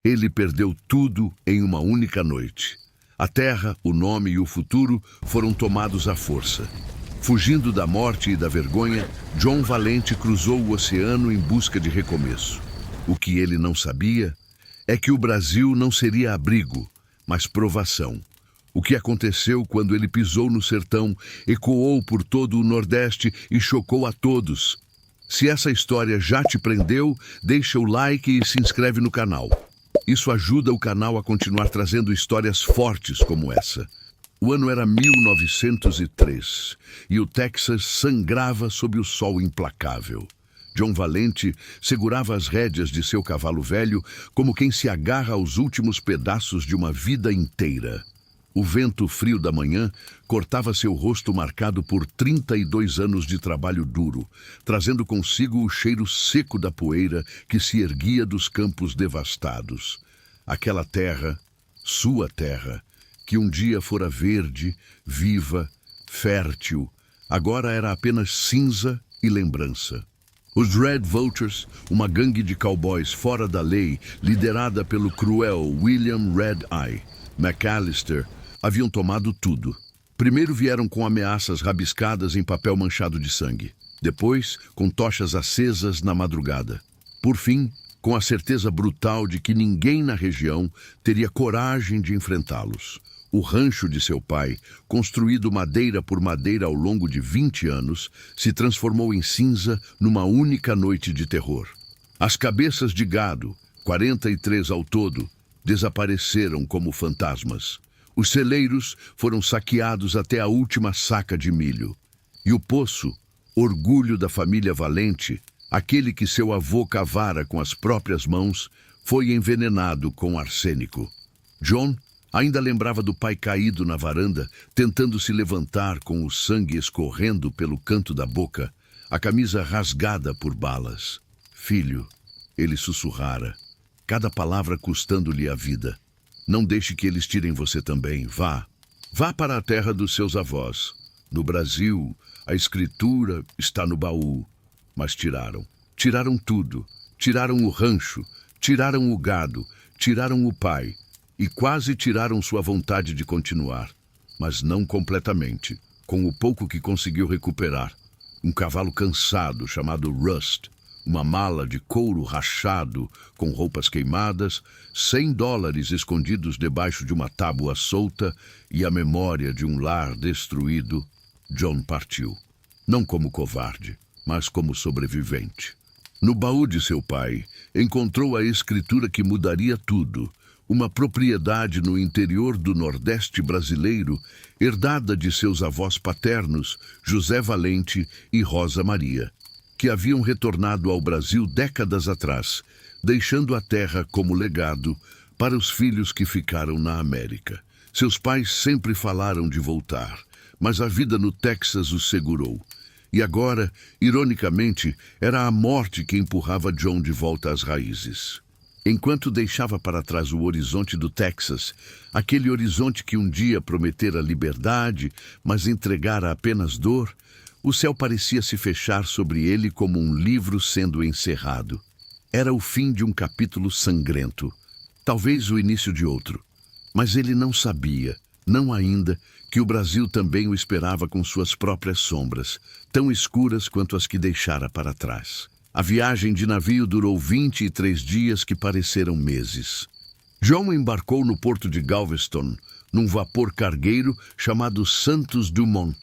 Ele perdeu tudo em uma única noite. A terra, o nome e o futuro foram tomados à força. Fugindo da morte e da vergonha, John Valente cruzou o oceano em busca de recomeço. O que ele não sabia é que o Brasil não seria abrigo, mas provação. O que aconteceu quando ele pisou no sertão ecoou por todo o Nordeste e chocou a todos. Se essa história já te prendeu, deixa o like e se inscreve no canal. Isso ajuda o canal a continuar trazendo histórias fortes como essa. O ano era 1903 e o Texas sangrava sob o sol implacável. John Valente segurava as rédeas de seu cavalo velho como quem se agarra aos últimos pedaços de uma vida inteira. O vento frio da manhã cortava seu rosto marcado por 32 anos de trabalho duro, trazendo consigo o cheiro seco da poeira que se erguia dos campos devastados. Aquela terra, sua terra, que um dia fora verde, viva, fértil, agora era apenas cinza e lembrança. Os Red Vultures, uma gangue de cowboys fora da lei, liderada pelo cruel William Red Eye McAllister, haviam tomado tudo. Primeiro vieram com ameaças rabiscadas em papel manchado de sangue. Depois, com tochas acesas na madrugada. Por fim, com a certeza brutal de que ninguém na região teria coragem de enfrentá-los. O rancho de seu pai, construído madeira por madeira ao longo de 20 anos, se transformou em cinza numa única noite de terror. As cabeças de gado, 43 ao todo, desapareceram como fantasmas. Os celeiros foram saqueados até a última saca de milho. E o poço, orgulho da família Valente, aquele que seu avô cavara com as próprias mãos, foi envenenado com arsênico. John ainda lembrava do pai caído na varanda, tentando se levantar com o sangue escorrendo pelo canto da boca, a camisa rasgada por balas. Filho, ele sussurrara, cada palavra custando-lhe a vida. Não deixe que eles tirem você também. Vá. Vá para a terra dos seus avós. No Brasil, a escritura está no baú. Mas tiraram. Tiraram tudo. Tiraram o rancho. Tiraram o gado. Tiraram o pai. E quase tiraram sua vontade de continuar. Mas não completamente. Com o pouco que conseguiu recuperar. Um cavalo cansado chamado Rust. Uma mala de couro rachado com roupas queimadas, $100 escondidos debaixo de uma tábua solta e a memória de um lar destruído, John partiu. Não como covarde, mas como sobrevivente. No baú de seu pai, encontrou a escritura que mudaria tudo, uma propriedade no interior do Nordeste brasileiro, herdada de seus avós paternos, José Valente e Rosa Maria, que haviam retornado ao Brasil décadas atrás, deixando a terra como legado para os filhos que ficaram na América. Seus pais sempre falaram de voltar, mas a vida no Texas os segurou. E agora, ironicamente, era a morte que empurrava John de volta às raízes. Enquanto deixava para trás o horizonte do Texas, aquele horizonte que um dia prometera liberdade, mas entregara apenas dor, o céu parecia se fechar sobre ele como um livro sendo encerrado. Era o fim de um capítulo sangrento, talvez o início de outro. Mas ele não sabia, não ainda, que o Brasil também o esperava com suas próprias sombras, tão escuras quanto as que deixara para trás. A viagem de navio durou 23 dias que pareceram meses. John embarcou no porto de Galveston, num vapor cargueiro chamado Santos Dumont,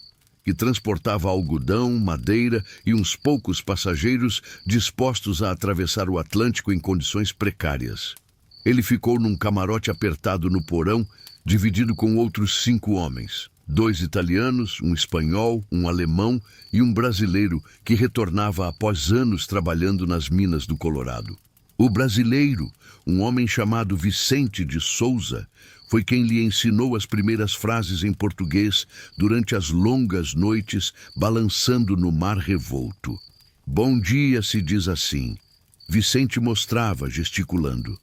que transportava algodão, madeira e uns poucos passageiros dispostos a atravessar o Atlântico em condições precárias. Ele ficou num camarote apertado no porão, dividido com outros 5 homens. 2 italianos, um espanhol, um alemão e um brasileiro que retornava após anos trabalhando nas minas do Colorado. O brasileiro, um homem chamado Vicente de Souza, foi quem lhe ensinou as primeiras frases em português durante as longas noites balançando no mar revolto. Bom dia se diz assim. Vicente mostrava, gesticulando.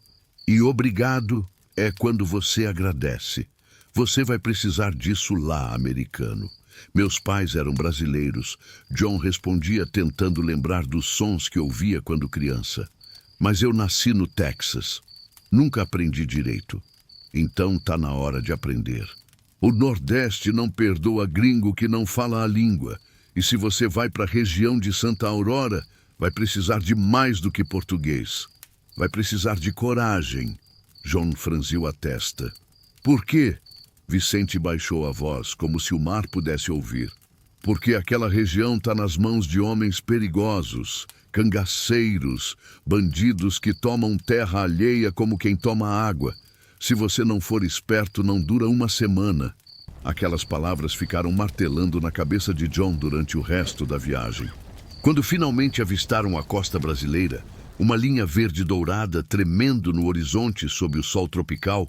E obrigado é quando você agradece. Você vai precisar disso lá, americano. Meus pais eram brasileiros. John respondia tentando lembrar dos sons que ouvia quando criança. Mas eu nasci no Texas. Nunca aprendi direito. Então tá na hora de aprender. O Nordeste não perdoa gringo que não fala a língua. E se você vai para a região de Santa Aurora, vai precisar de mais do que português. Vai precisar de coragem. John franziu a testa. Por quê? Vicente baixou a voz, como se o mar pudesse ouvir. Porque aquela região está nas mãos de homens perigosos, cangaceiros, bandidos que tomam terra alheia como quem toma água. Se você não for esperto, não dura uma semana. Aquelas palavras ficaram martelando na cabeça de John durante o resto da viagem. Quando finalmente avistaram a costa brasileira, uma linha verde dourada tremendo no horizonte sob o sol tropical,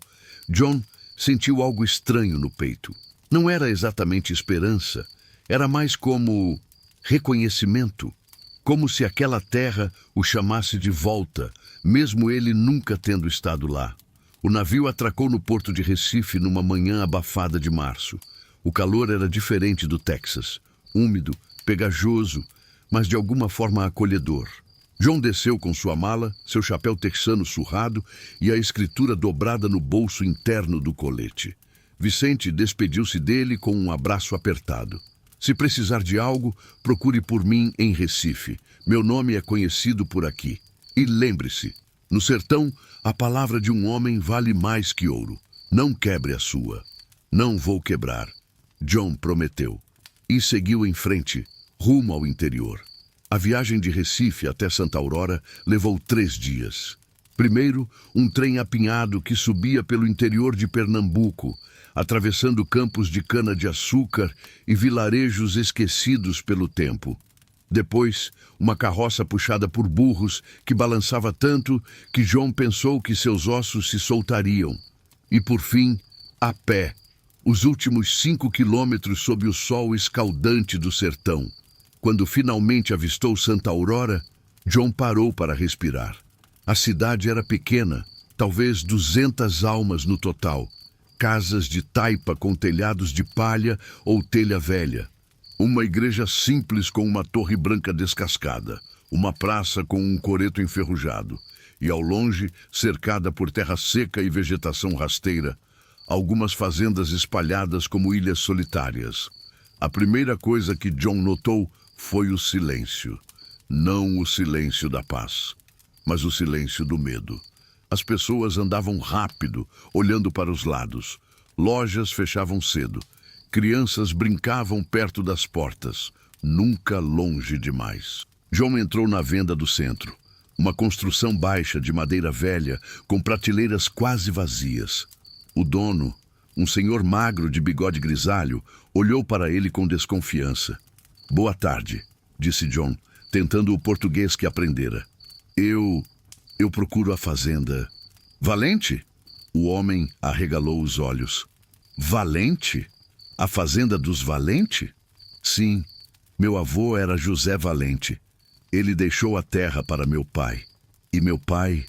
John sentiu algo estranho no peito. Não era exatamente esperança, era mais como reconhecimento, como se aquela terra o chamasse de volta, mesmo ele nunca tendo estado lá. O navio atracou no porto de Recife numa manhã abafada de março. O calor era diferente do Texas, úmido, pegajoso, mas de alguma forma acolhedor. John desceu com sua mala, seu chapéu texano surrado e a escritura dobrada no bolso interno do colete. Vicente despediu-se dele com um abraço apertado. Se precisar de algo, procure por mim em Recife. Meu nome é conhecido por aqui. E lembre-se, no sertão, a palavra de um homem vale mais que ouro. Não quebre a sua. Não vou quebrar. John prometeu. E seguiu em frente, rumo ao interior. A viagem de Recife até Santa Aurora levou 3 dias. Primeiro, um trem apinhado que subia pelo interior de Pernambuco, atravessando campos de cana-de-açúcar e vilarejos esquecidos pelo tempo. Depois, uma carroça puxada por burros que balançava tanto que John pensou que seus ossos se soltariam. E por fim, a pé, os últimos 5 quilômetros sob o sol escaldante do sertão. Quando finalmente avistou Santa Aurora, John parou para respirar. A cidade era pequena, talvez 200 almas no total. Casas de taipa com telhados de palha ou telha velha. Uma igreja simples com uma torre branca descascada. Uma praça com um coreto enferrujado. E ao longe, cercada por terra seca e vegetação rasteira, algumas fazendas espalhadas como ilhas solitárias. A primeira coisa que John notou foi o silêncio. Não o silêncio da paz, mas o silêncio do medo. As pessoas andavam rápido, olhando para os lados. Lojas fechavam cedo. Crianças brincavam perto das portas, nunca longe demais. John entrou na venda do centro. Uma construção baixa de madeira velha, com prateleiras quase vazias. O dono, um senhor magro de bigode grisalho, olhou para ele com desconfiança. Boa tarde, disse John, tentando o português que aprendera. Eu procuro a fazenda. Valente? O homem arregalou os olhos. Valente? A fazenda dos Valente? Sim, meu avô era José Valente. Ele deixou a terra para meu pai. E meu pai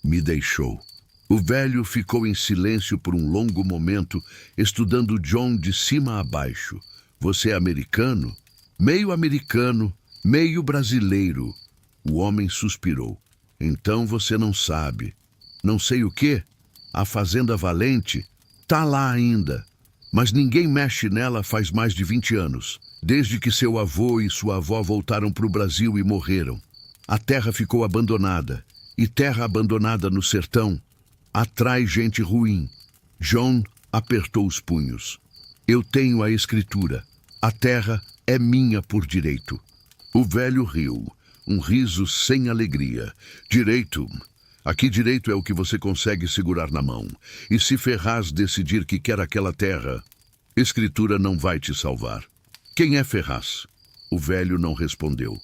me deixou. O velho ficou em silêncio por um longo momento, estudando John de cima a baixo. Você é americano? Meio brasileiro. O homem suspirou. Então você não sabe. Não sei o quê? A fazenda Valente tá lá ainda. Mas ninguém mexe nela faz mais de 20 anos. Desde que seu avô e sua avó voltaram para o Brasil e morreram. A terra ficou abandonada. E terra abandonada no sertão atrai gente ruim. John apertou os punhos. Eu tenho a escritura. A terra é minha por direito. O velho riu, um riso sem alegria. Direito? Aqui direito é o que você consegue segurar na mão. E se Ferraz decidir que quer aquela terra, escritura não vai te salvar. Quem é Ferraz? O velho não respondeu.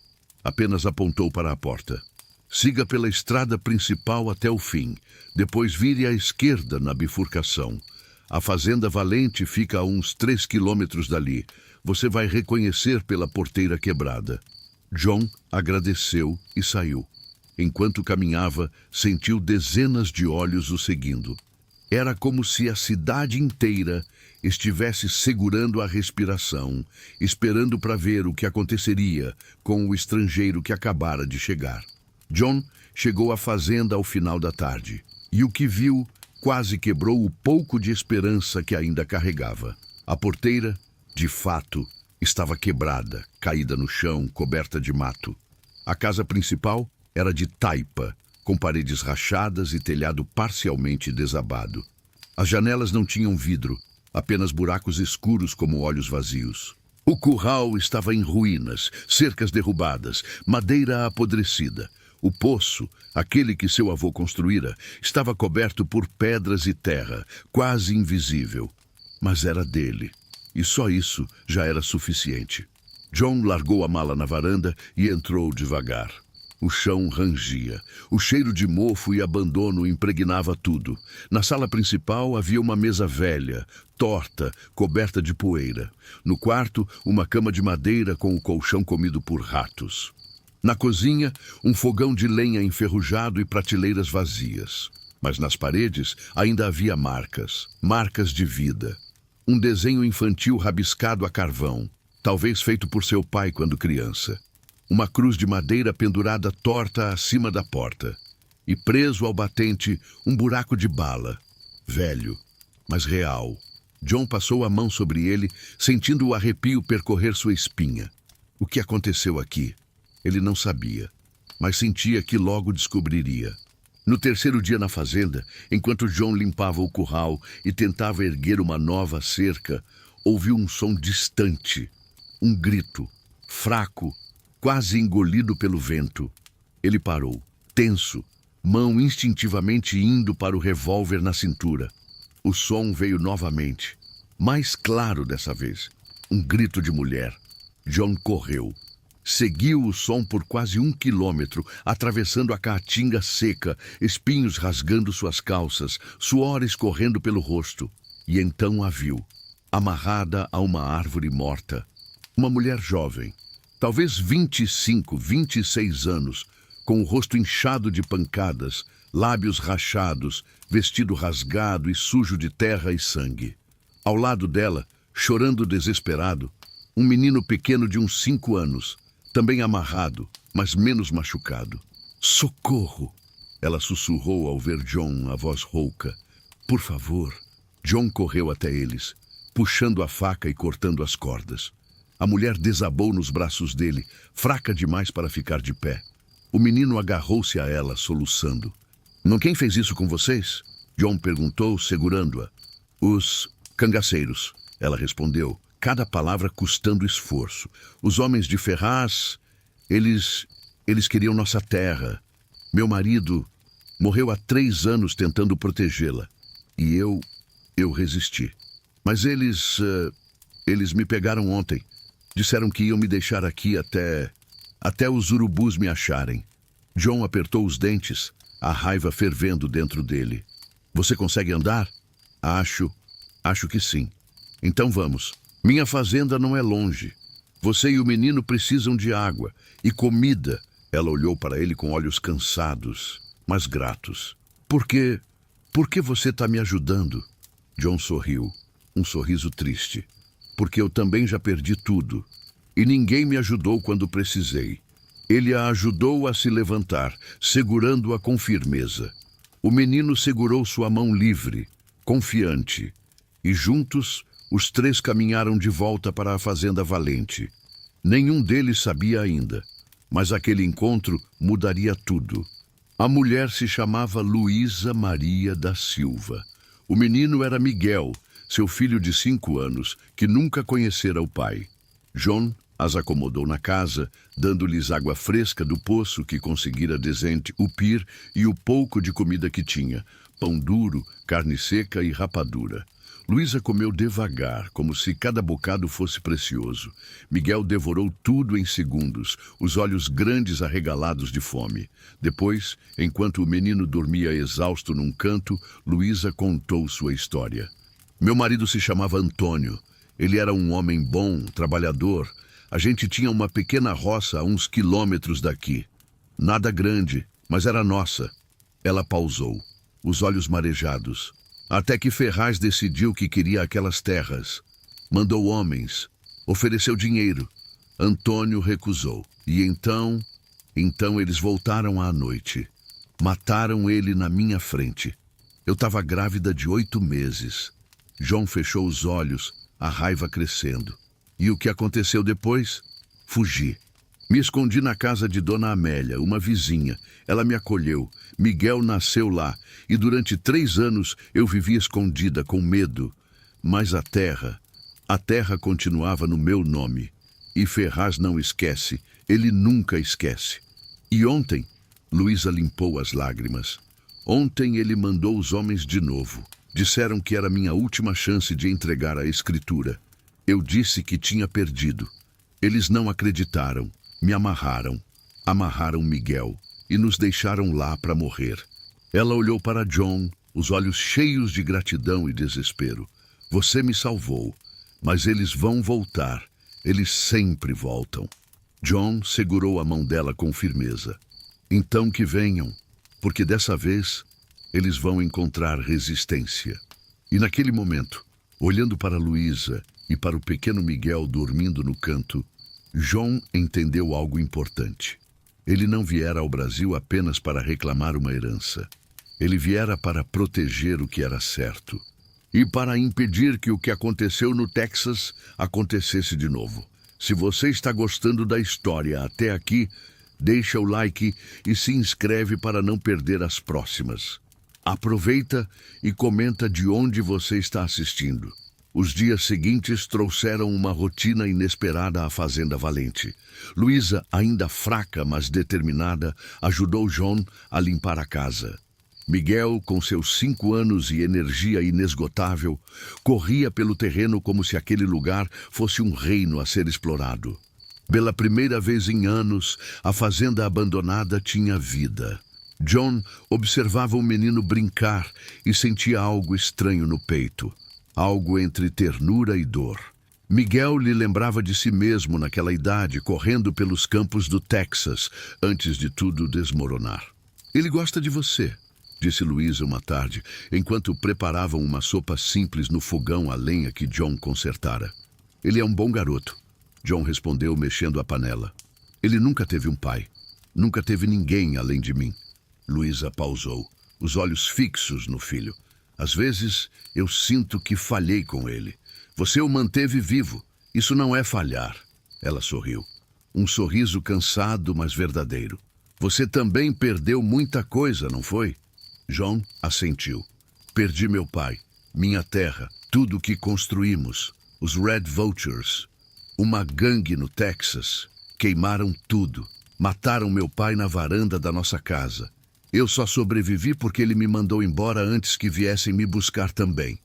Apenas apontou para a porta. Siga pela estrada principal até o fim. Depois vire à esquerda na bifurcação. A fazenda Valente fica a uns 3 quilômetros dali. Você vai reconhecer pela porteira quebrada. John agradeceu e saiu. Enquanto caminhava, sentiu dezenas de olhos o seguindo. Era como se a cidade inteira estivesse segurando a respiração, esperando para ver o que aconteceria com o estrangeiro que acabara de chegar. John chegou à fazenda ao final da tarde. E o que viu quase quebrou o pouco de esperança que ainda carregava. A porteira, de fato, estava quebrada, caída no chão, coberta de mato. A casa principal era de taipa, com paredes rachadas e telhado parcialmente desabado. As janelas não tinham vidro, apenas buracos escuros como olhos vazios. O curral estava em ruínas, cercas derrubadas, madeira apodrecida. O poço, aquele que seu avô construíra, estava coberto por pedras e terra, quase invisível. Mas era dele, e só isso já era suficiente. John largou a mala na varanda e entrou devagar. O chão rangia. O cheiro de mofo e abandono impregnava tudo. Na sala principal havia uma mesa velha, torta, coberta de poeira. No quarto, uma cama de madeira com o colchão comido por ratos. Na cozinha, um fogão de lenha enferrujado e prateleiras vazias. Mas nas paredes ainda havia marcas, marcas de vida. Um desenho infantil rabiscado a carvão, talvez feito por seu pai quando criança. Uma cruz de madeira pendurada torta acima da porta. E preso ao batente, um buraco de bala. Velho, mas real. John passou a mão sobre ele, sentindo o arrepio percorrer sua espinha. O que aconteceu aqui? Ele não sabia, mas sentia que logo descobriria. No terceiro dia na fazenda, enquanto John limpava o curral e tentava erguer uma nova cerca, ouviu um som distante. Um grito, fraco, quase engolido pelo vento. Ele parou, tenso, mão instintivamente indo para o revólver na cintura. O som veio novamente, mais claro dessa vez. Um grito de mulher. John correu. Seguiu o som por quase 1 quilômetro, atravessando a caatinga seca, espinhos rasgando suas calças, suor escorrendo pelo rosto. E então a viu, amarrada a uma árvore morta. Uma mulher jovem, talvez 25, 26 anos, com o rosto inchado de pancadas, lábios rachados, vestido rasgado e sujo de terra e sangue. Ao lado dela, chorando desesperado, um menino pequeno de uns 5 anos, também amarrado, mas menos machucado. "Socorro!" Ela sussurrou ao ver John, a voz rouca. "Por favor." John correu até eles, puxando a faca e cortando as cordas. A mulher desabou nos braços dele, fraca demais para ficar de pé. O menino agarrou-se a ela, soluçando. "Não, quem fez isso com vocês?" John perguntou, segurando-a. "Os cangaceiros," ela respondeu, cada palavra custando esforço. "Os homens de Ferraz, eles queriam nossa terra. Meu marido morreu há 3 anos tentando protegê-la. E eu resisti. Mas eles me pegaram ontem. Disseram que iam me deixar aqui até os urubus me acharem." John apertou os dentes, a raiva fervendo dentro dele. "Você consegue andar?" Acho que sim." "Então vamos. Minha fazenda não é longe. Você e o menino precisam de água e comida." Ela olhou para ele com olhos cansados, mas gratos. Por que você está me ajudando?" John sorriu, um sorriso triste. "Porque eu também já perdi tudo. E ninguém me ajudou quando precisei." Ele a ajudou a se levantar, segurando-a com firmeza. O menino segurou sua mão livre, confiante. E juntos, os 3 caminharam de volta para a fazenda Valente. Nenhum deles sabia ainda, mas aquele encontro mudaria tudo. A mulher se chamava Luísa Maria da Silva. O menino era Miguel, seu filho de 5 anos, que nunca conhecera o pai. John as acomodou na casa, dando-lhes água fresca do poço que conseguira decente upir e o pouco de comida que tinha, pão duro, carne seca e rapadura. Luísa comeu devagar, como se cada bocado fosse precioso. Miguel devorou tudo em segundos, os olhos grandes arregalados de fome. Depois, enquanto o menino dormia exausto num canto, Luísa contou sua história. "Meu marido se chamava Antônio. Ele era um homem bom, trabalhador. A gente tinha uma pequena roça a uns quilômetros daqui. Nada grande, mas era nossa." Ela pausou, os olhos marejados. "Até que Ferraz decidiu que queria aquelas terras. Mandou homens, ofereceu dinheiro. Antônio recusou. E então eles voltaram à noite. Mataram ele na minha frente." Eu estava grávida de 8 meses. John fechou os olhos, a raiva crescendo. E o que aconteceu depois? Fugi. Me escondi na casa de Dona Amélia, uma vizinha. Ela me acolheu. Miguel nasceu lá. E durante 3 anos eu vivi escondida, com medo. Mas a terra continuava no meu nome. E Ferraz não esquece. Ele nunca esquece. E ontem, Luísa limpou as lágrimas. Ontem ele mandou os homens de novo. Disseram que era minha última chance de entregar a escritura. Eu disse que tinha perdido. Eles não acreditaram. Me amarraram. Amarraram Miguel e nos deixaram lá para morrer. Ela olhou para John, os olhos cheios de gratidão e desespero. Você me salvou, mas eles vão voltar. Eles sempre voltam. John segurou a mão dela com firmeza. Então que venham, porque dessa vez eles vão encontrar resistência. E naquele momento, olhando para Luísa e para o pequeno Miguel dormindo no canto, John entendeu algo importante. Ele não viera ao Brasil apenas para reclamar uma herança. Ele viera para proteger o que era certo e para impedir que o que aconteceu no Texas acontecesse de novo. Se você está gostando da história até aqui, deixa o like e se inscreve para não perder as próximas. Aproveita e comenta de onde você está assistindo. Os dias seguintes trouxeram uma rotina inesperada à Fazenda Valente. Luísa, ainda fraca, mas determinada, ajudou John a limpar a casa. Miguel, com seus 5 anos e energia inesgotável, corria pelo terreno como se aquele lugar fosse um reino a ser explorado. Pela primeira vez em anos, a fazenda abandonada tinha vida. John observava o menino brincar e sentia algo estranho no peito. Algo entre ternura e dor. Miguel lhe lembrava de si mesmo naquela idade, correndo pelos campos do Texas, antes de tudo desmoronar. Ele gosta de você, disse Luísa uma tarde, enquanto preparavam uma sopa simples no fogão a lenha que John consertara. Ele é um bom garoto, John respondeu mexendo a panela. Ele nunca teve um pai. Nunca teve ninguém além de mim. Luísa pausou, os olhos fixos no filho. Às vezes, eu sinto que falhei com ele. Você o manteve vivo. Isso não é falhar. Ela sorriu. Um sorriso cansado, mas verdadeiro. Você também perdeu muita coisa, não foi? John assentiu. Perdi meu pai, minha terra, tudo o que construímos. Os Red Vultures. Uma gangue no Texas. Queimaram tudo. Mataram meu pai na varanda da nossa casa. Eu só sobrevivi porque ele me mandou embora antes que viessem me buscar também.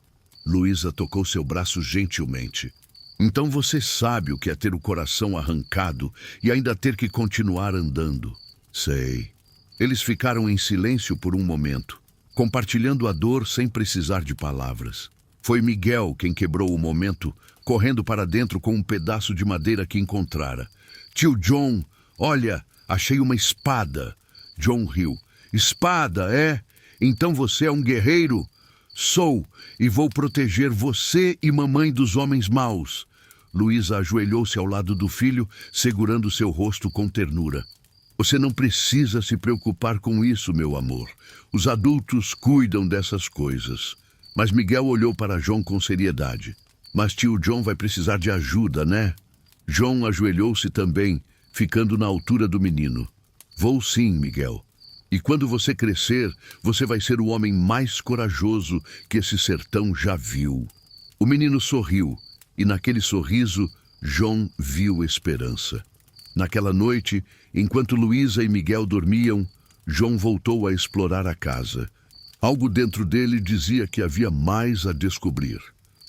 Luísa tocou seu braço gentilmente. Então você sabe o que é ter o coração arrancado e ainda ter que continuar andando. Sei. Eles ficaram em silêncio por um momento, compartilhando a dor sem precisar de palavras. Foi Miguel quem quebrou o momento, correndo para dentro com um pedaço de madeira que encontrara. Tio John, olha, achei uma espada. John riu. Espada, é? Então você é um guerreiro? Sou, e vou proteger você e mamãe dos homens maus. Luísa ajoelhou-se ao lado do filho, segurando seu rosto com ternura. Você não precisa se preocupar com isso, meu amor. Os adultos cuidam dessas coisas. Mas Miguel olhou para John com seriedade. Mas tio John vai precisar de ajuda, né? John ajoelhou-se também, ficando na altura do menino. Vou sim, Miguel. E quando você crescer, você vai ser o homem mais corajoso que esse sertão já viu. O menino sorriu, e naquele sorriso, John viu esperança. Naquela noite, enquanto Luísa e Miguel dormiam, John voltou a explorar a casa. Algo dentro dele dizia que havia mais a descobrir.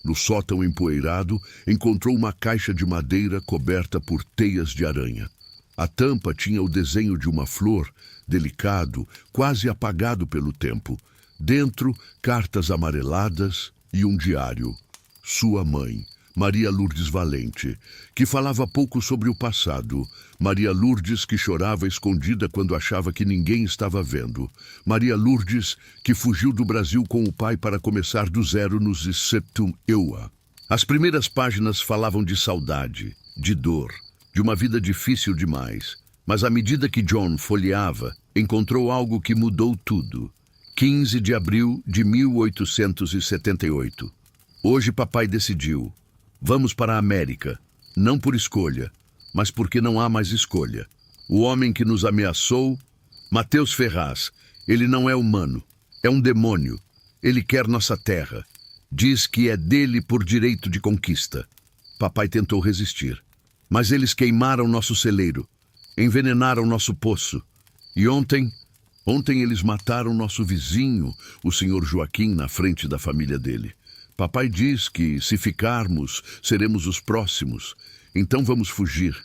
No sótão empoeirado, encontrou uma caixa de madeira coberta por teias de aranha. A tampa tinha o desenho de uma flor, delicado, quase apagado pelo tempo. Dentro, cartas amareladas e um diário. Sua mãe, Maria Lourdes Valente, que falava pouco sobre o passado. Maria Lourdes que chorava escondida quando achava que ninguém estava vendo. Maria Lourdes que fugiu do Brasil com o pai para começar do zero nos Septum Eua. As primeiras páginas falavam de saudade, de dor, de uma vida difícil demais. Mas à medida que John folheava, encontrou algo que mudou tudo. 15 de abril de 1878. Hoje papai decidiu. Vamos para a América. Não por escolha, mas porque não há mais escolha. O homem que nos ameaçou, Matheus Ferraz, ele não é humano. É um demônio. Ele quer nossa terra. Diz que é dele por direito de conquista. Papai tentou resistir. Mas eles queimaram nosso celeiro. Envenenaram nosso poço. E ontem eles mataram nosso vizinho, o senhor Joaquim, na frente da família dele. Papai diz que, se ficarmos, seremos os próximos. Então vamos fugir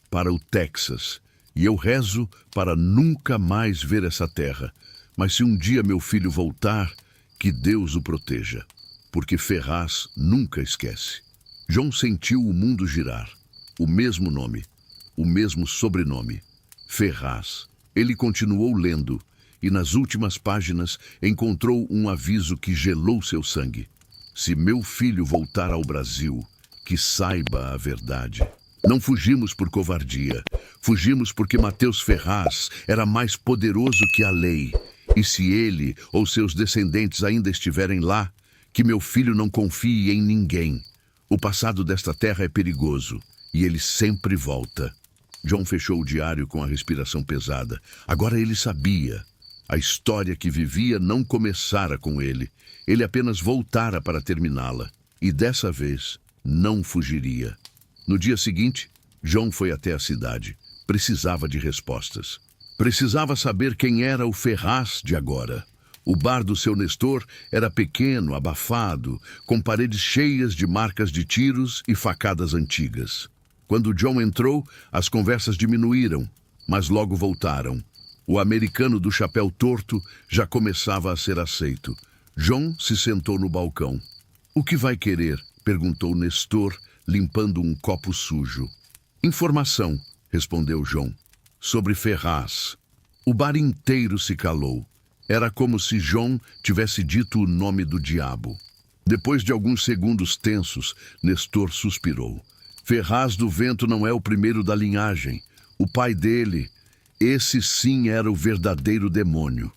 para o Texas. E eu rezo para nunca mais ver essa terra. Mas se um dia meu filho voltar, que Deus o proteja. Porque Ferraz nunca esquece. John sentiu o mundo girar. O mesmo nome, o mesmo sobrenome. Ferraz. Ele continuou lendo e nas últimas páginas encontrou um aviso que gelou seu sangue. Se meu filho voltar ao Brasil, que saiba a verdade. Não fugimos por covardia. Fugimos porque Matheus Ferraz era mais poderoso que a lei. E se ele ou seus descendentes ainda estiverem lá, que meu filho não confie em ninguém. O passado desta terra é perigoso e ele sempre volta. John fechou o diário com a respiração pesada. Agora ele sabia. A história que vivia não começara com ele. Ele apenas voltara para terminá-la. E dessa vez, não fugiria. No dia seguinte, John foi até a cidade. Precisava de respostas. Precisava saber quem era o Ferraz de agora. O bar do seu Nestor era pequeno, abafado, com paredes cheias de marcas de tiros e facadas antigas. Quando John entrou, as conversas diminuíram, mas logo voltaram. O americano do chapéu torto já começava a ser aceito. John se sentou no balcão. "O que vai querer?" perguntou Nestor, limpando um copo sujo. "Informação", respondeu John, "sobre Ferraz." O bar inteiro se calou. Era como se John tivesse dito o nome do diabo. Depois de alguns segundos tensos, Nestor suspirou. "Ferraz do Vento não é o primeiro da linhagem. O pai dele, esse sim era o verdadeiro demônio."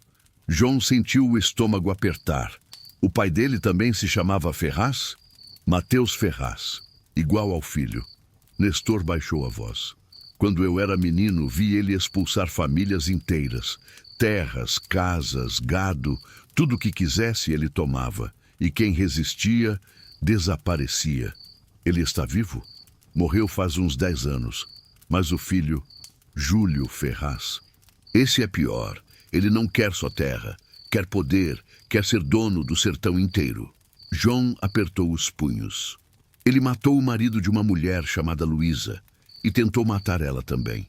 John sentiu o estômago apertar. O pai dele também se chamava Ferraz? Matheus Ferraz, igual ao filho. Nestor baixou a voz. "Quando eu era menino, vi ele expulsar famílias inteiras. Terras, casas, gado, tudo o que quisesse ele tomava. E quem resistia, desaparecia. Ele está vivo? Morreu faz uns 10 anos. Mas o filho, Júlio Ferraz. Esse é pior. Ele não quer só terra. Quer poder, quer ser dono do sertão inteiro." John apertou os punhos. Ele matou o marido de uma mulher chamada Luísa e tentou matar ela também.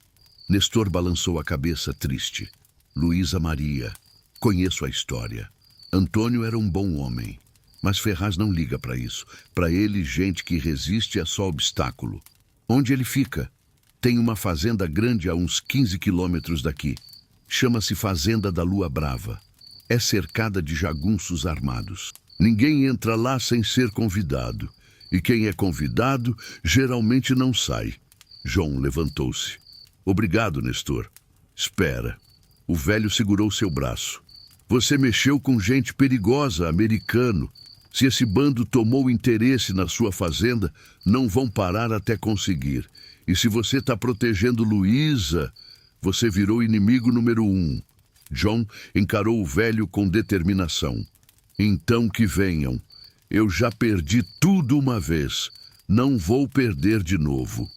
Nestor balançou a cabeça triste. "Luísa Maria. Conheço a história. Antônio era um bom homem. Mas Ferraz não liga para isso. Para ele, gente que resiste é só obstáculo. Onde ele fica? Tem uma fazenda grande a uns 15 quilômetros daqui. Chama-se Fazenda da Lua Brava. É cercada de jagunços armados. Ninguém entra lá sem ser convidado. E quem é convidado geralmente não sai." John levantou-se. "Obrigado, Nestor." "Espera." O velho segurou seu braço. "Você mexeu com gente perigosa, americano. Se esse bando tomou interesse na sua fazenda, não vão parar até conseguir. E se você está protegendo Luísa, você virou inimigo número 1. John encarou o velho com determinação. "Então que venham. Eu já perdi tudo uma vez. Não vou perder de novo."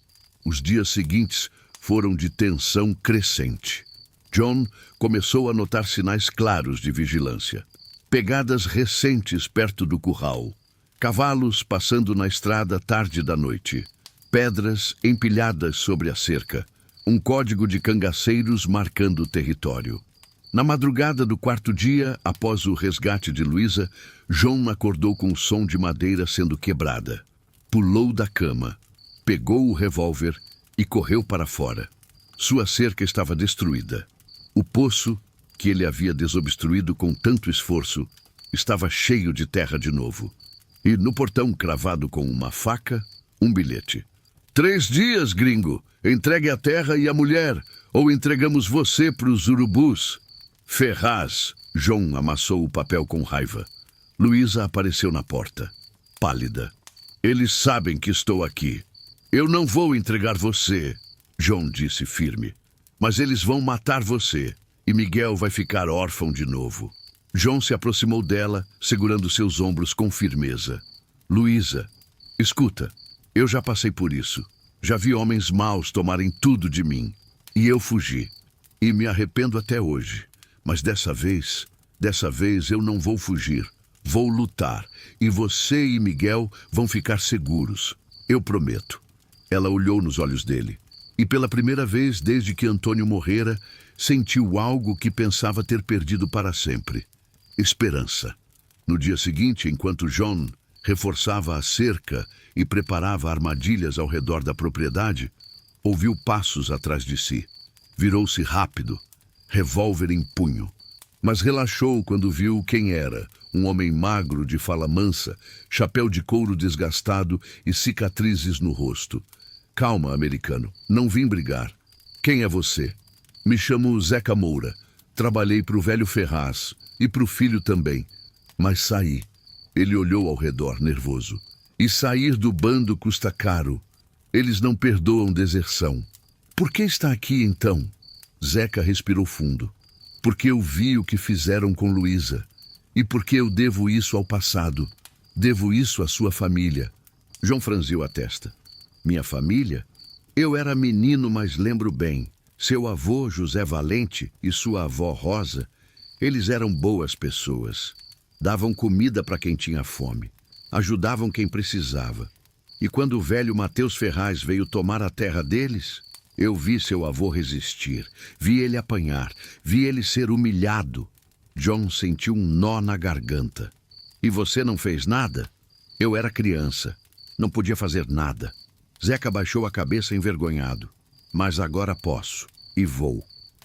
Os dias seguintes foram de tensão crescente. John começou a notar sinais claros de vigilância. Pegadas recentes perto do curral. Cavalos passando na estrada tarde da noite. Pedras empilhadas sobre a cerca. Um código de cangaceiros marcando o território. Na madrugada do 4º dia, após o resgate de Luísa, John acordou com o som de madeira sendo quebrada. Pulou da cama, pegou o revólver e correu para fora. Sua cerca estava destruída. O poço, que ele havia desobstruído com tanto esforço, estava cheio de terra de novo. E no portão, cravado com uma faca, um bilhete. 3 dias, gringo. Entregue a terra e a mulher, ou entregamos você para os urubus. Ferraz, John amassou o papel com raiva. Luísa apareceu na porta, pálida. Eles sabem que estou aqui. Eu não vou entregar você, John disse firme. Mas eles vão matar você, e Miguel vai ficar órfão de novo. John se aproximou dela, segurando seus ombros com firmeza. Luísa, escuta, eu já passei por isso. Já vi homens maus tomarem tudo de mim. E eu fugi. E me arrependo até hoje. Mas dessa vez eu não vou fugir. Vou lutar. E você e Miguel vão ficar seguros. Eu prometo. Ela olhou nos olhos dele. E pela primeira vez desde que Antônio morrera, sentiu algo que pensava ter perdido para sempre. Esperança. No dia seguinte, enquanto John reforçava a cerca e preparava armadilhas ao redor da propriedade, ouviu passos atrás de si. Virou-se rápido, revólver em punho. Mas relaxou quando viu quem era, um homem magro de fala mansa, chapéu de couro desgastado e cicatrizes no rosto. Calma, americano, não vim brigar. Quem é você? Me chamo Zeca Moura. Trabalhei para o velho Ferraz e para o filho também. Mas saí. Ele olhou ao redor, nervoso. E sair do bando custa caro. Eles não perdoam deserção. Por que está aqui, então? Zeca respirou fundo. Porque eu vi o que fizeram com Luísa. E porque eu devo isso ao passado. Devo isso à sua família. João franziu a testa. Minha família? Eu era menino, mas lembro bem. Seu avô, José Valente, e sua avó, Rosa, eles eram boas pessoas. Davam comida para quem tinha fome. Ajudavam quem precisava. E quando o velho Mateus Ferraz veio tomar a terra deles, eu vi seu avô resistir. Vi ele apanhar. Vi ele ser humilhado. John sentiu um nó na garganta. E você não fez nada? Eu era criança. Não podia fazer nada. Zeca baixou a cabeça envergonhado. Mas agora posso. E vou.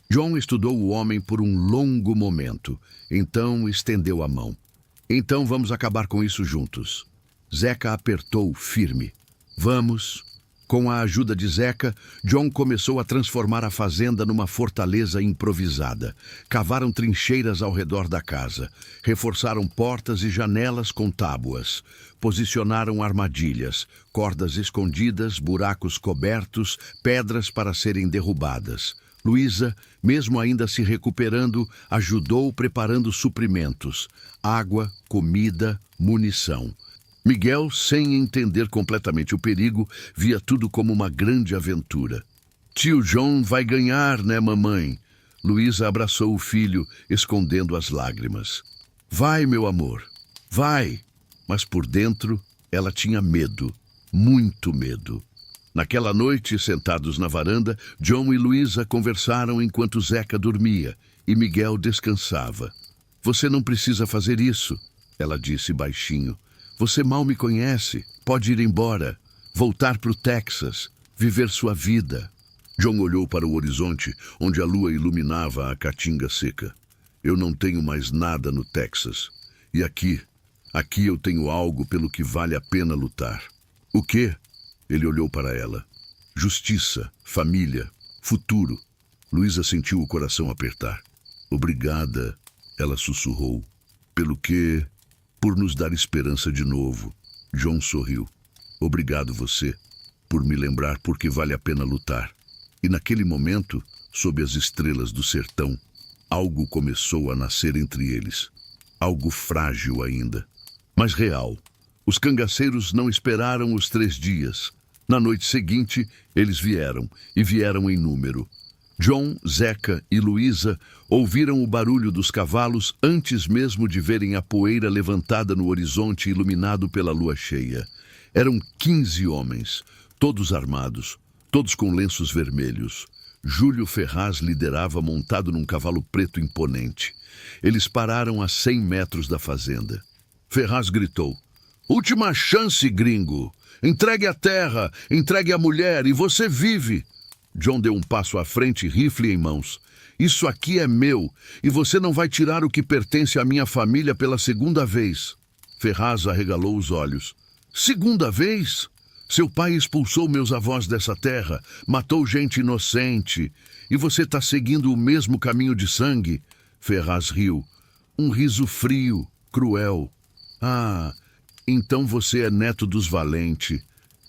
John estudou o homem por um longo momento. Então estendeu a mão. Então vamos acabar com isso juntos. Zeca apertou firme. Vamos. Com a ajuda de Zeca, John começou a transformar a fazenda numa fortaleza improvisada. Cavaram trincheiras ao redor da casa. Reforçaram portas e janelas com tábuas. Posicionaram armadilhas, cordas escondidas, buracos cobertos, pedras para serem derrubadas. Luísa, mesmo ainda se recuperando, ajudou preparando suprimentos. Água, comida, munição. Miguel, sem entender completamente o perigo, via tudo como uma grande aventura. Tio John vai ganhar, né, mamãe? Luísa abraçou o filho, escondendo as lágrimas. Vai, meu amor, vai. Mas por dentro, ela tinha medo, muito medo. Naquela noite, sentados na varanda, John e Luísa conversaram enquanto Zeca dormia e Miguel descansava. Você não precisa fazer isso, ela disse baixinho. Você mal me conhece. Pode ir embora. Voltar para o Texas. Viver sua vida. John olhou para o horizonte, onde a lua iluminava a caatinga seca. Eu não tenho mais nada no Texas. E aqui eu tenho algo pelo que vale a pena lutar. O quê? Ele olhou para ela. Justiça, família, futuro. Luísa sentiu o coração apertar. Obrigada, ela sussurrou. Pelo quê? Por nos dar esperança de novo. John sorriu. Obrigado você, por me lembrar porque vale a pena lutar. E naquele momento, sob as estrelas do sertão, algo começou a nascer entre eles. Algo frágil ainda, mas real. Os cangaceiros não esperaram os 3 dias. Na noite seguinte, eles vieram, e vieram em número. John, Zeca e Luísa ouviram o barulho dos cavalos antes mesmo de verem a poeira levantada no horizonte iluminado pela lua cheia. Eram 15 homens, todos armados, todos com lenços vermelhos. Júlio Ferraz liderava montado num cavalo preto imponente. Eles pararam a 100 metros da fazenda. Ferraz gritou: Última chance, gringo! Entregue a terra, entregue a mulher e você vive! John deu um passo à frente, rifle em mãos. Isso aqui é meu, e você não vai tirar o que pertence à minha família pela 2ª vez. Ferraz arregalou os olhos. 2ª vez? Seu pai expulsou meus avós dessa terra, matou gente inocente, e você está seguindo o mesmo caminho de sangue? Ferraz riu. Um riso frio, cruel. Ah, então você é neto dos Valente.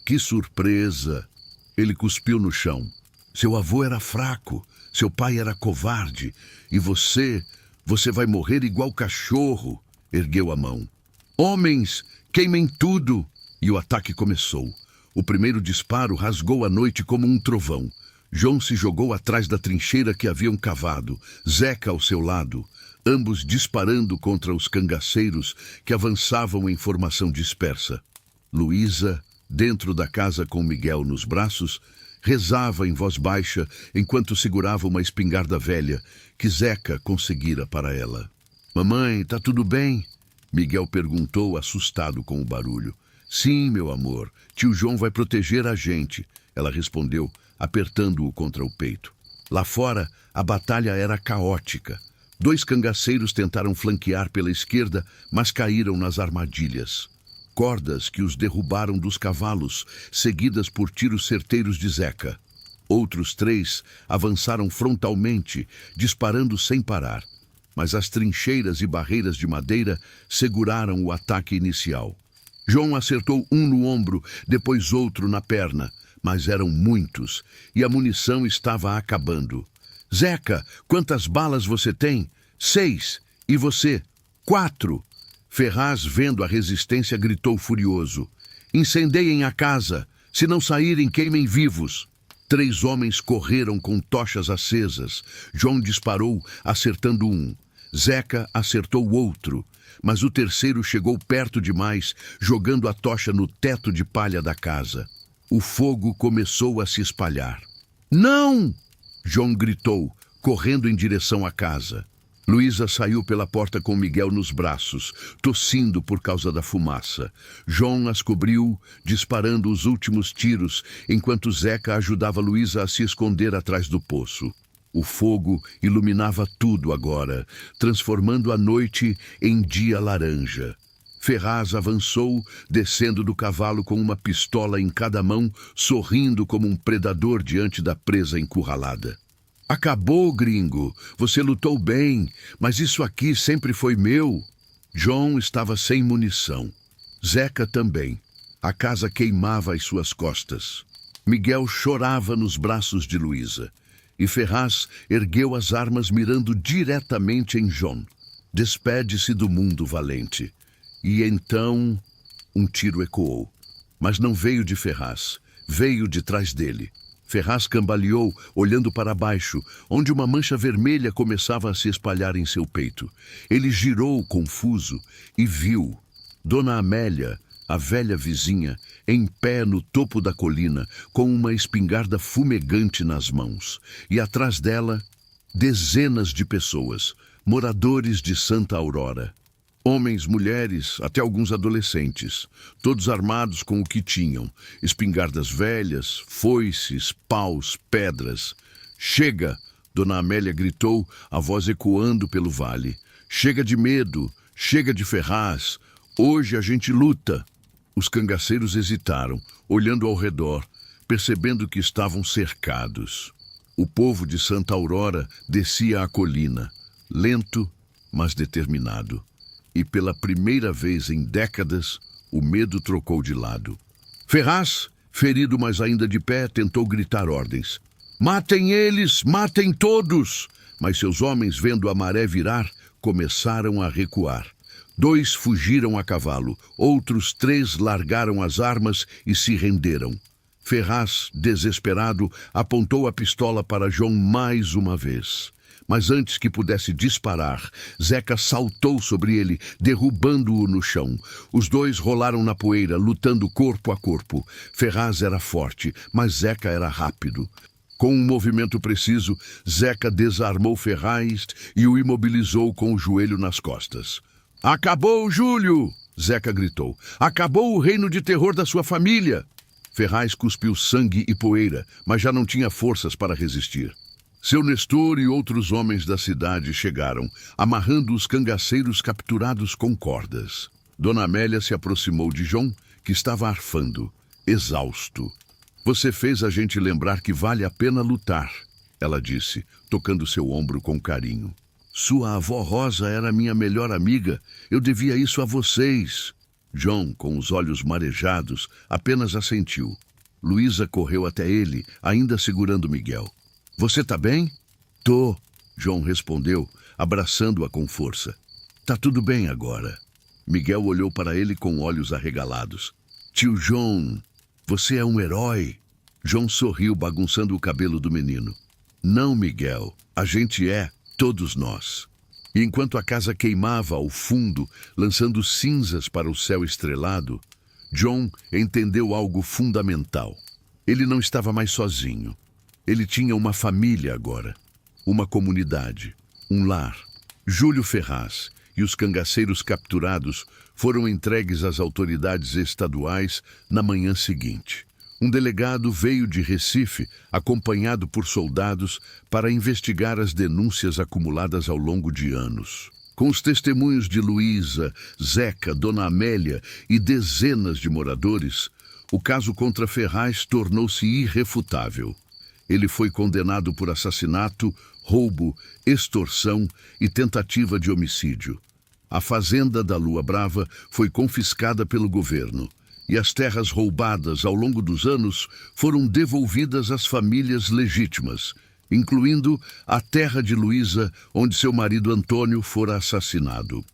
Que surpresa! Ele cuspiu no chão. Seu avô era fraco, seu pai era covarde. E você vai morrer igual cachorro. Ergueu a mão. Homens, queimem tudo! E o ataque começou. O primeiro disparo rasgou a noite como um trovão. Jon se jogou atrás da trincheira que haviam cavado, Zeca ao seu lado, ambos disparando contra os cangaceiros que avançavam em formação dispersa. Luísa, dentro da casa com Miguel nos braços, rezava em voz baixa enquanto segurava uma espingarda velha que Zeca conseguira para ela. Mamãe, tá tudo bem? Miguel perguntou, assustado com o barulho. Sim, meu amor, tio Jon vai proteger a gente, ela respondeu, apertando-o contra o peito. Lá fora, a batalha era caótica. 2 cangaceiros tentaram flanquear pela esquerda, mas caíram nas armadilhas. Cordas que os derrubaram dos cavalos, seguidas por tiros certeiros de Zeca. Outros 3 avançaram frontalmente, disparando sem parar. Mas as trincheiras e barreiras de madeira seguraram o ataque inicial. Jon acertou um no ombro, depois outro na perna, mas eram muitos, e a munição estava acabando. Zeca, quantas balas você tem? 6. E você? 4. Ferraz, vendo a resistência, gritou furioso. Incendeiem a casa. Se não saírem, queimem vivos. 3 homens correram com tochas acesas. Jon disparou, acertando um. Zeca acertou outro, mas o terceiro chegou perto demais, jogando a tocha no teto de palha da casa. O fogo começou a se espalhar. Não! Jon gritou, correndo em direção à casa. Luísa saiu pela porta com Miguel nos braços, tossindo por causa da fumaça. Jon as cobriu, disparando os últimos tiros, enquanto Zeca ajudava Luísa a se esconder atrás do poço. O fogo iluminava tudo agora, transformando a noite em dia laranja. Ferraz avançou, descendo do cavalo com uma pistola em cada mão, sorrindo como um predador diante da presa encurralada. Acabou, gringo. Você lutou bem, mas isso aqui sempre foi meu. Jon estava sem munição. Zeca também. A casa queimava as suas costas. Miguel chorava nos braços de Luísa. E Ferraz ergueu as armas mirando diretamente em Jon. Despede-se do mundo, valente. E então um tiro ecoou. Mas não veio de Ferraz, veio de trás dele. Ferraz cambaleou, olhando para baixo, onde uma mancha vermelha começava a se espalhar em seu peito. Ele girou, confuso, e viu Dona Amélia, a velha vizinha, em pé no topo da colina, com uma espingarda fumegante nas mãos. E atrás dela, dezenas de pessoas, moradores de Santa Aurora. Homens, mulheres, até alguns adolescentes, todos armados com o que tinham, espingardas velhas, foices, paus, pedras. Chega! Dona Amélia gritou, a voz ecoando pelo vale. Chega de medo, chega de Ferraz, hoje a gente luta. Os cangaceiros hesitaram, olhando ao redor, percebendo que estavam cercados. O povo de Santa Aurora descia a colina, lento, mas determinado. E pela primeira vez em décadas, o medo trocou de lado. Ferraz, ferido mas ainda de pé, tentou gritar ordens. Matem eles, matem todos! Mas seus homens, vendo a maré virar, começaram a recuar. 2 fugiram a cavalo, outros 3 largaram as armas e se renderam. Ferraz, desesperado, apontou a pistola para Jon mais uma vez. Mas antes que pudesse disparar, Zeca saltou sobre ele, derrubando-o no chão. Os 2 rolaram na poeira, lutando corpo a corpo. Ferraz era forte, mas Zeca era rápido. Com um movimento preciso, Zeca desarmou Ferraz e o imobilizou com o joelho nas costas. Acabou, Júlio! Zeca gritou. Acabou o reino de terror da sua família! Ferraz cuspiu sangue e poeira, mas já não tinha forças para resistir. Seu Nestor e outros homens da cidade chegaram, amarrando os cangaceiros capturados com cordas. Dona Amélia se aproximou de Jon, que estava arfando, exausto. Você fez a gente lembrar que vale a pena lutar, ela disse, tocando seu ombro com carinho. Sua avó Rosa era minha melhor amiga. Eu devia isso a vocês. John, com os olhos marejados, apenas assentiu. Luísa correu até ele, ainda segurando Miguel. Você tá bem? Tô, John respondeu, abraçando-a com força. Tá tudo bem agora. Miguel olhou para ele com olhos arregalados. Tio John, você é um herói. John sorriu, bagunçando o cabelo do menino. Não, Miguel, a gente é, todos nós. E enquanto a casa queimava ao fundo, lançando cinzas para o céu estrelado, John entendeu algo fundamental. Ele não estava mais sozinho. Ele tinha uma família agora, uma comunidade, um lar. Júlio Ferraz e os cangaceiros capturados foram entregues às autoridades estaduais na manhã seguinte. Um delegado veio de Recife, acompanhado por soldados, para investigar as denúncias acumuladas ao longo de anos. Com os testemunhos de Luísa, Zeca, Dona Amélia e dezenas de moradores, o caso contra Ferraz tornou-se irrefutável. Ele foi condenado por assassinato, roubo, extorsão e tentativa de homicídio. A fazenda da Lua Brava foi confiscada pelo governo e as terras roubadas ao longo dos anos foram devolvidas às famílias legítimas, incluindo a terra de Luísa, onde seu marido Antônio fora assassinado.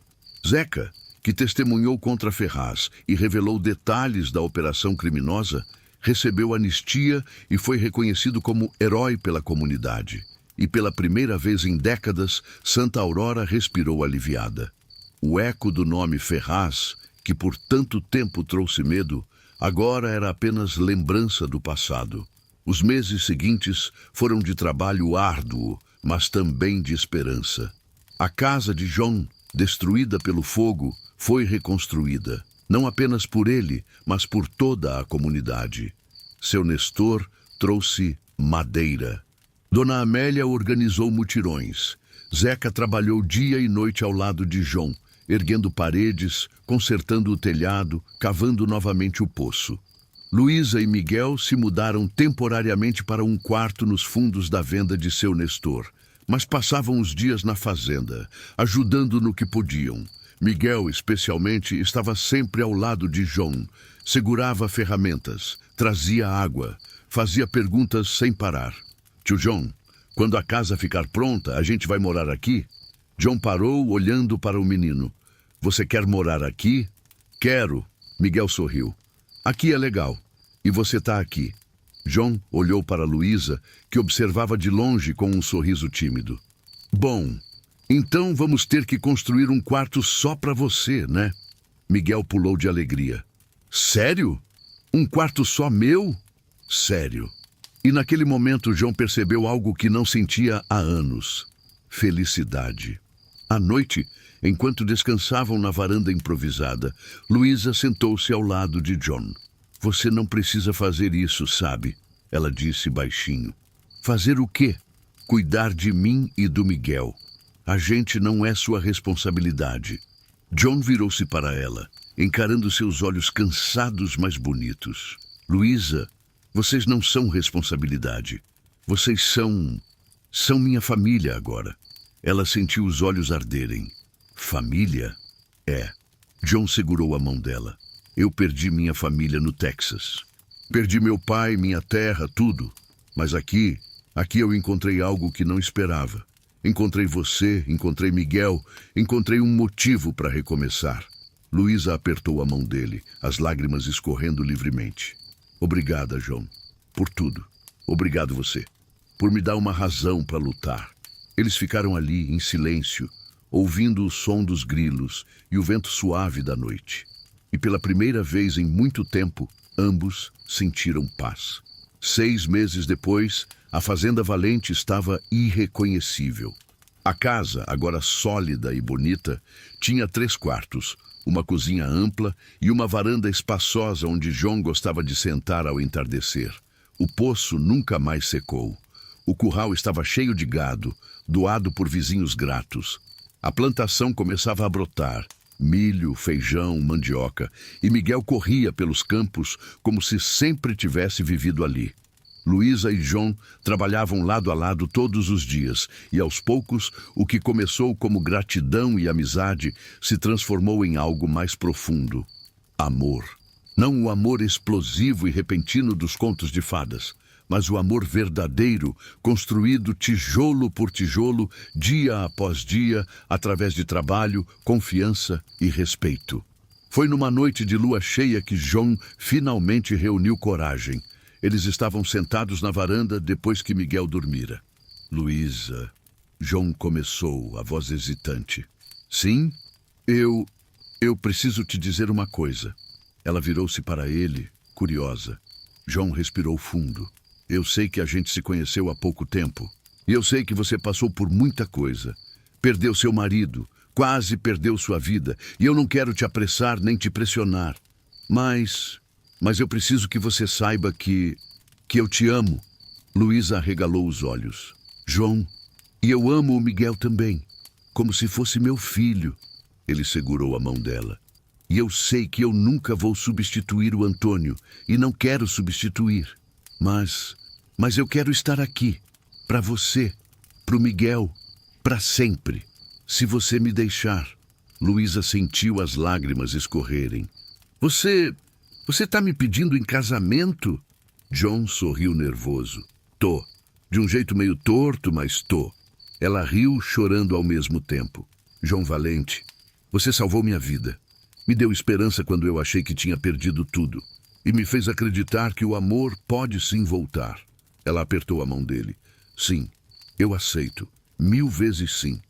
Zeca, que testemunhou contra Ferraz e revelou detalhes da operação criminosa, recebeu anistia e foi reconhecido como herói pela comunidade. E pela primeira vez em décadas, Santa Aurora respirou aliviada. O eco do nome Ferraz, que por tanto tempo trouxe medo, agora era apenas lembrança do passado. Os meses seguintes foram de trabalho árduo, mas também de esperança. A casa de John, destruída pelo fogo, foi reconstruída, não apenas por ele, mas por toda a comunidade. Seu Nestor trouxe madeira. Dona Amélia organizou mutirões. Zeca trabalhou dia e noite ao lado de John, erguendo paredes, consertando o telhado, cavando novamente o poço. Luísa e Miguel se mudaram temporariamente para um quarto nos fundos da venda de seu Nestor, mas passavam os dias na fazenda, ajudando no que podiam. Miguel, especialmente, estava sempre ao lado de John, segurava ferramentas, trazia água, fazia perguntas sem parar. Tio John, quando a casa ficar pronta, a gente vai morar aqui? John parou, olhando para o menino. Você quer morar aqui? Quero. Miguel sorriu. Aqui é legal. E você está aqui. John olhou para Luísa, que observava de longe com um sorriso tímido. Bom, então vamos ter que construir um quarto só para você, né? Miguel pulou de alegria. Sério? Um quarto só meu? Sério. E naquele momento John percebeu algo que não sentia há anos. Felicidade. À noite, enquanto descansavam na varanda improvisada, Luísa sentou-se ao lado de John. Você não precisa fazer isso, sabe? Ela disse baixinho. Fazer o quê? Cuidar de mim e do Miguel. A gente não é sua responsabilidade. John virou-se para ela, encarando seus olhos cansados, mas bonitos. Luísa, vocês não são responsabilidade. Vocês são minha família agora. Ela sentiu os olhos arderem. Família? É. John segurou a mão dela. Eu perdi minha família no Texas. Perdi meu pai, minha terra, tudo. Mas aqui eu encontrei algo que não esperava. Encontrei você, encontrei Miguel, encontrei um motivo para recomeçar. Luísa apertou a mão dele, as lágrimas escorrendo livremente. Obrigada, John, por tudo. Obrigado você, por me dar uma razão para lutar. Eles ficaram ali, em silêncio, ouvindo o som dos grilos e o vento suave da noite. E pela primeira vez em muito tempo, ambos sentiram paz. 6 meses depois, a Fazenda Valente estava irreconhecível. A casa, agora sólida e bonita, tinha 3 quartos, uma cozinha ampla e uma varanda espaçosa onde John gostava de sentar ao entardecer. O poço nunca mais secou. O curral estava cheio de gado, doado por vizinhos gratos. A plantação começava a brotar, milho, feijão, mandioca, e Miguel corria pelos campos como se sempre tivesse vivido ali. Luísa e John trabalhavam lado a lado todos os dias, e aos poucos, o que começou como gratidão e amizade se transformou em algo mais profundo: amor. Não o amor explosivo e repentino dos contos de fadas, mas o amor verdadeiro, construído tijolo por tijolo, dia após dia, através de trabalho, confiança e respeito. Foi numa noite de lua cheia que John finalmente reuniu coragem. Eles estavam sentados na varanda depois que Miguel dormira. Luísa, John começou, a voz hesitante. Sim, eu preciso te dizer uma coisa. Ela virou-se para ele, curiosa. John respirou fundo. Eu sei que a gente se conheceu há pouco tempo. E eu sei que você passou por muita coisa. Perdeu seu marido, quase perdeu sua vida. E eu não quero te apressar nem te pressionar. Mas eu preciso que você saiba que eu te amo. Luísa arregalou os olhos. John, e eu amo o Miguel também, como se fosse meu filho. Ele segurou a mão dela. E eu sei que eu nunca vou substituir o Antônio, e não quero substituir. Mas eu quero estar aqui, para você, para o Miguel, para sempre. Se você me deixar. Luísa sentiu as lágrimas escorrerem. Você está me pedindo em casamento? John sorriu nervoso. Tô. De um jeito meio torto, mas tô. Ela riu, chorando ao mesmo tempo. João Valente, você salvou minha vida. Me deu esperança quando eu achei que tinha perdido tudo. E me fez acreditar que o amor pode sim voltar. Ela apertou a mão dele. Sim, eu aceito. 1000 vezes sim.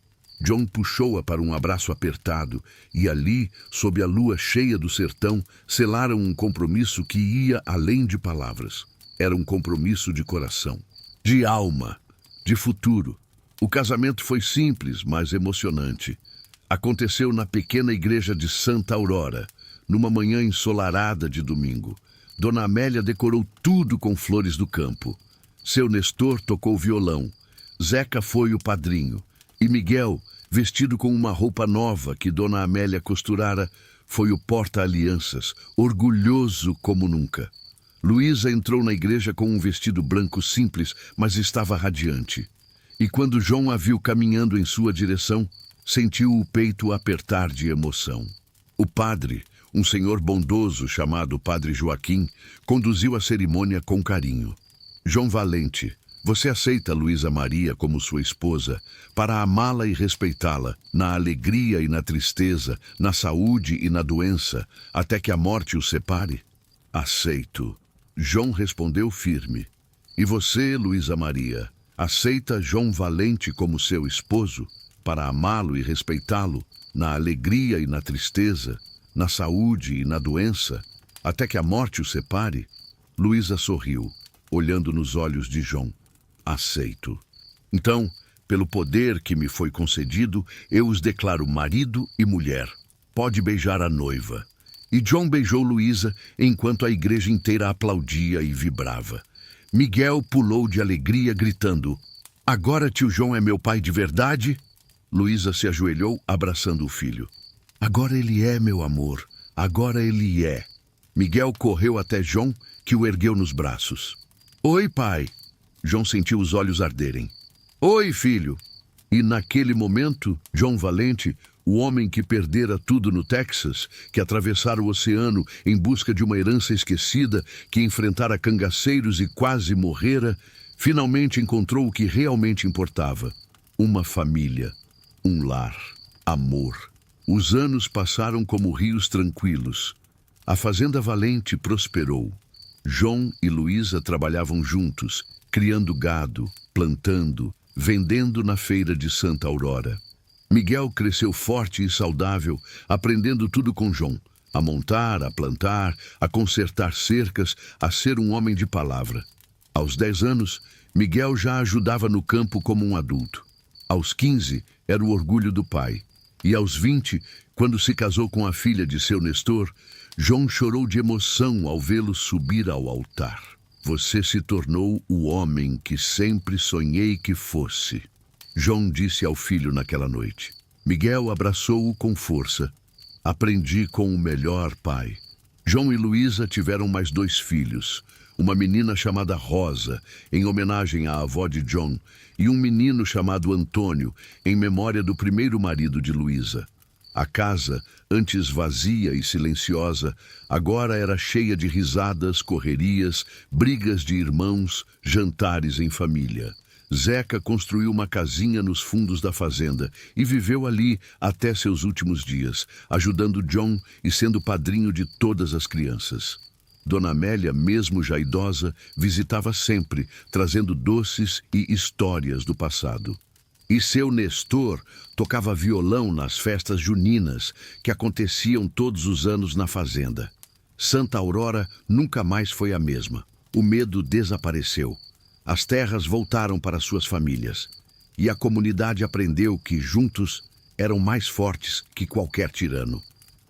John puxou-a para um abraço apertado e ali, sob a lua cheia do sertão, selaram um compromisso que ia além de palavras. Era um compromisso de coração, de alma, de futuro. O casamento foi simples, mas emocionante. Aconteceu na pequena igreja de Santa Aurora, numa manhã ensolarada de domingo. Dona Amélia decorou tudo com flores do campo. Seu Nestor tocou violão. Zeca foi o padrinho. E Miguel, vestido com uma roupa nova que Dona Amélia costurara, foi o porta-alianças, orgulhoso como nunca. Luísa entrou na igreja com um vestido branco simples, mas estava radiante. E quando João a viu caminhando em sua direção, sentiu o peito apertar de emoção. O padre, um senhor bondoso chamado Padre Joaquim, conduziu a cerimônia com carinho. João Valente, você aceita Luísa Maria como sua esposa para amá-la e respeitá-la, na alegria e na tristeza, na saúde e na doença, até que a morte os separe? Aceito. João respondeu firme. E você, Luísa Maria, aceita João Valente como seu esposo para amá-lo e respeitá-lo, na alegria e na tristeza, na saúde e na doença, até que a morte os separe? Luísa sorriu, olhando nos olhos de João. Aceito. Então, pelo poder que me foi concedido, eu os declaro marido e mulher. Pode beijar a noiva. E John beijou Luísa enquanto a igreja inteira aplaudia e vibrava. Miguel pulou de alegria, gritando: Agora tio João é meu pai de verdade? Luísa se ajoelhou, abraçando o filho. Agora ele é, meu amor. Agora ele é. Miguel correu até João, que o ergueu nos braços. Oi, pai. João sentiu os olhos arderem. Oi, filho. E naquele momento, João Valente, o homem que perdera tudo no Texas, que atravessara o oceano em busca de uma herança esquecida, que enfrentara cangaceiros e quase morrera, finalmente encontrou o que realmente importava: uma família, um lar, amor. Os anos passaram como rios tranquilos. A fazenda Valente prosperou. João e Luísa trabalhavam juntos, criando gado, plantando, vendendo na feira de Santa Aurora. Miguel cresceu forte e saudável, aprendendo tudo com João: a montar, a plantar, a consertar cercas, a ser um homem de palavra. Aos 10 anos, Miguel já ajudava no campo como um adulto. Aos 15, era o orgulho do pai. E aos 20, quando se casou com a filha de seu Nestor, João chorou de emoção ao vê-lo subir ao altar. Você se tornou o homem que sempre sonhei que fosse, João disse ao filho naquela noite. Miguel abraçou-o com força. Aprendi com o melhor pai. João e Luísa tiveram mais 2 filhos, uma menina chamada Rosa, em homenagem à avó de John, e um menino chamado Antônio, em memória do primeiro marido de Luísa. A casa, antes vazia e silenciosa, agora era cheia de risadas, correrias, brigas de irmãos, jantares em família. Zeca construiu uma casinha nos fundos da fazenda e viveu ali até seus últimos dias, ajudando John e sendo padrinho de todas as crianças. Dona Amélia, mesmo já idosa, visitava sempre, trazendo doces e histórias do passado. E seu Nestor tocava violão nas festas juninas que aconteciam todos os anos na fazenda. Santa Aurora nunca mais foi a mesma. O medo desapareceu. As terras voltaram para suas famílias. E a comunidade aprendeu que, juntos, eram mais fortes que qualquer tirano.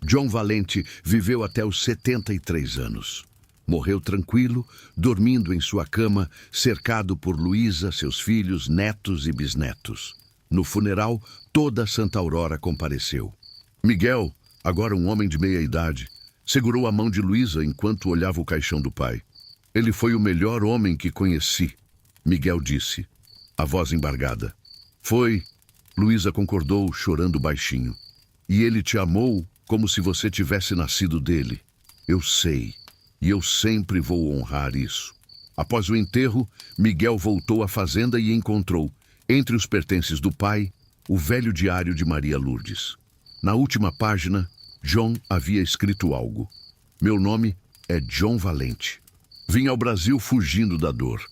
John Valente viveu até os 73 anos. Morreu tranquilo, dormindo em sua cama, cercado por Luísa, seus filhos, netos e bisnetos. No funeral, toda Santa Aurora compareceu. Miguel, agora um homem de meia-idade, segurou a mão de Luísa enquanto olhava o caixão do pai. Ele foi o melhor homem que conheci, Miguel disse, a voz embargada. Foi, Luísa concordou, chorando baixinho. E ele te amou como se você tivesse nascido dele. Eu sei. E eu sempre vou honrar isso. Após o enterro, Miguel voltou à fazenda e encontrou, entre os pertences do pai, o velho diário de Maria Lourdes. Na última página, John havia escrito algo. Meu nome é John Valente. Vim ao Brasil fugindo da dor,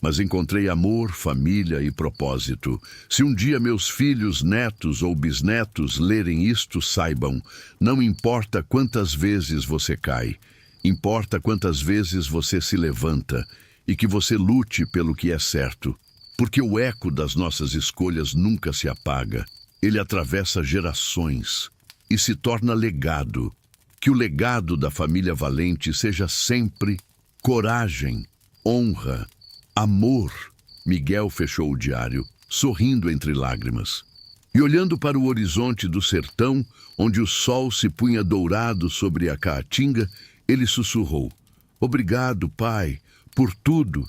mas encontrei amor, família e propósito. Se um dia meus filhos, netos ou bisnetos lerem isto, saibam, não importa quantas vezes você cai, importa quantas vezes você se levanta e que você lute pelo que é certo, porque o eco das nossas escolhas nunca se apaga. Ele atravessa gerações e se torna legado. Que o legado da família Valente seja sempre coragem, honra, amor. Miguel fechou o diário, sorrindo entre lágrimas. E olhando para o horizonte do sertão, onde o sol se punha dourado sobre a caatinga, ele sussurrou, obrigado, pai, por tudo.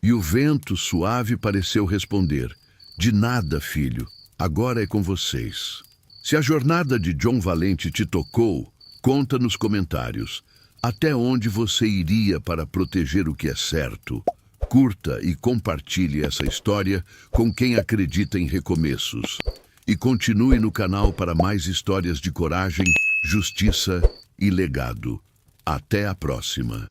E o vento suave pareceu responder, de nada, filho, agora é com vocês. Se a jornada de John Valente te tocou, conta nos comentários. Até onde você iria para proteger o que é certo? Curta e compartilhe essa história com quem acredita em recomeços. E continue no canal para mais histórias de coragem, justiça e legado. Até a próxima.